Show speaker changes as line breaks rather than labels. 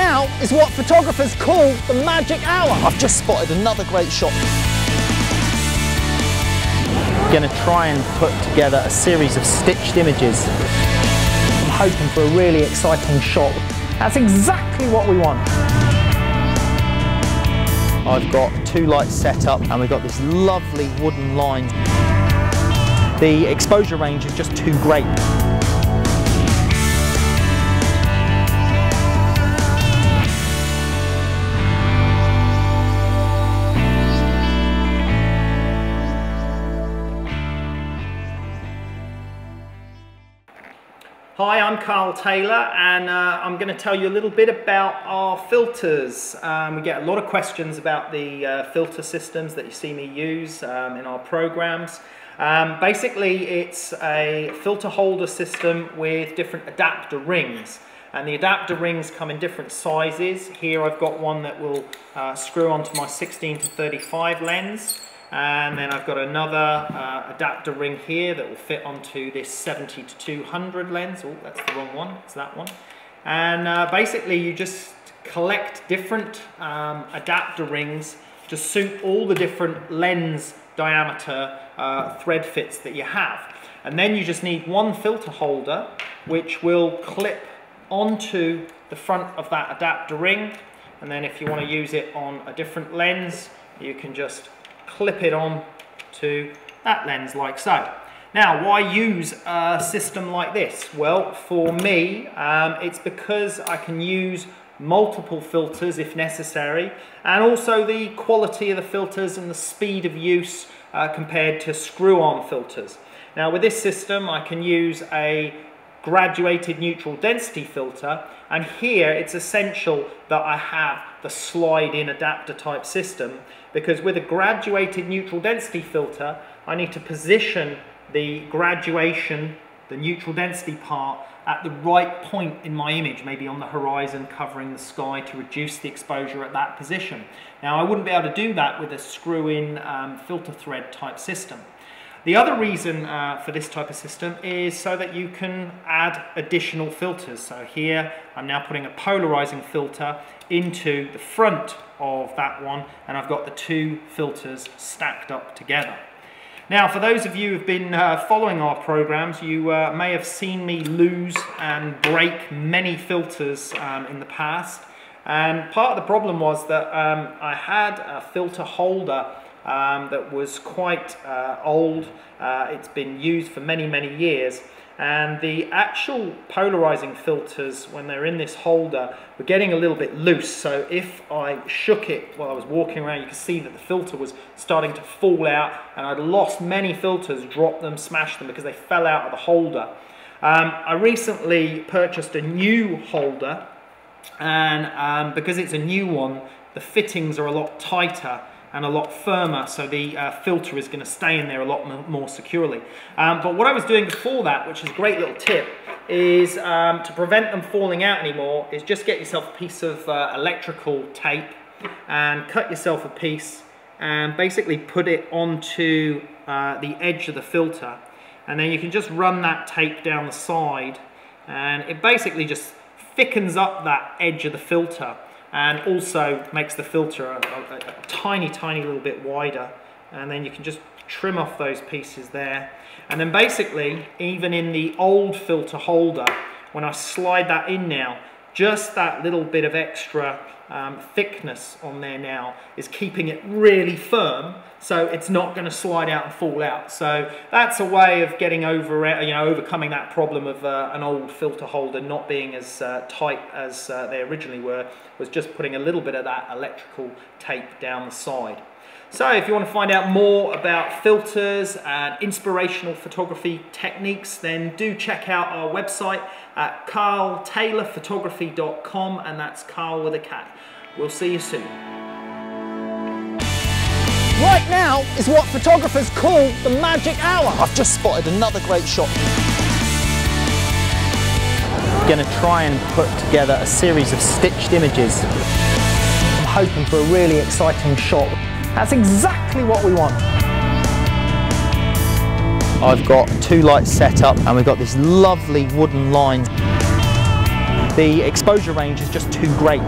now is what photographers call the magic hour. I've just spotted another great shot. I'm going to try and put together a series of stitched images. I'm hoping for a really exciting shot. That's exactly what we want. I've got two lights set up and we've got this lovely wooden line. The exposure range is just too great. Hi, I'm Karl Taylor and I'm going to tell you a little bit about our filters. We get a lot of questions about the filter systems that you see me use in our programs. Basically, it's a filter holder system with different adapter rings. And the adapter rings come in different sizes. Here I've got one that will screw onto my 16 to 35 lens. And then I've got another adapter ring here that will fit onto this 70 to 200 lens. Oh, that's the wrong one, it's that one. And basically you just collect different adapter rings to suit all the different lens diameter thread fits that you have. And then you just need one filter holder which will clip onto the front of that adapter ring. And then if you want to use it on a different lens, you can just clip it on to that lens like so. Now, why use a system like this? Well, for me, it's because I can use multiple filters if necessary, and also the quality of the filters and the speed of use compared to screw-on filters. Now, with this system, I can use a graduated neutral density filter, and here it's essential that I have the slide-in adapter type system, because with a graduated neutral density filter I need to position the graduation, the neutral density part, at the right point in my image, maybe on the horizon covering the sky, to reduce the exposure at that position. Now, I wouldn't be able to do that with a screw-in filter thread type system. The other reason for this type of system is so that you can add additional filters. So here I'm now putting a polarizing filter into the front of that one, and I've got the two filters stacked up together. Now, for those of you who've been following our programs, you may have seen me lose and break many filters in the past. And part of the problem was that I had a filter holder that was quite old. It's been used for many, many years, and the actual polarizing filters, when they're in this holder, were getting a little bit loose. So if I shook it while I was walking around, you could see that the filter was starting to fall out, and I'd lost many filters, dropped them, smashed them because they fell out of the holder. I recently purchased a new holder, and because it's a new one, the fittings are a lot tighter and a lot firmer, so the filter is going to stay in there a lot more securely. But what I was doing before that, which is a great little tip, is to prevent them falling out anymore, is just get yourself a piece of electrical tape and cut yourself a piece and basically put it onto the edge of the filter, and then you can just run that tape down the side, and it basically just thickens up that edge of the filter and also makes the filter a tiny, tiny little bit wider. And then you can just trim off those pieces there. And then basically, even in the old filter holder, when I slide that in now, just that little bit of extra thickness on there now is keeping it really firm, so it's not going to slide out and fall out. So that's a way of getting over, overcoming that problem of an old filter holder not being as tight as they originally were, was just putting a little bit of that electrical tape down the side. So if you want to find out more about filters and inspirational photography techniques, then do check out our website at karltaylorphotography.com, and that's Karl with a K. We'll see you soon. Right now is what photographers call the magic hour. I've just spotted another great shot. I'm going to try and put together a series of stitched images. I'm hoping for a really exciting shot. That's exactly what we want. I've got two lights set up and we've got this lovely wooden line. the exposure range is just too great.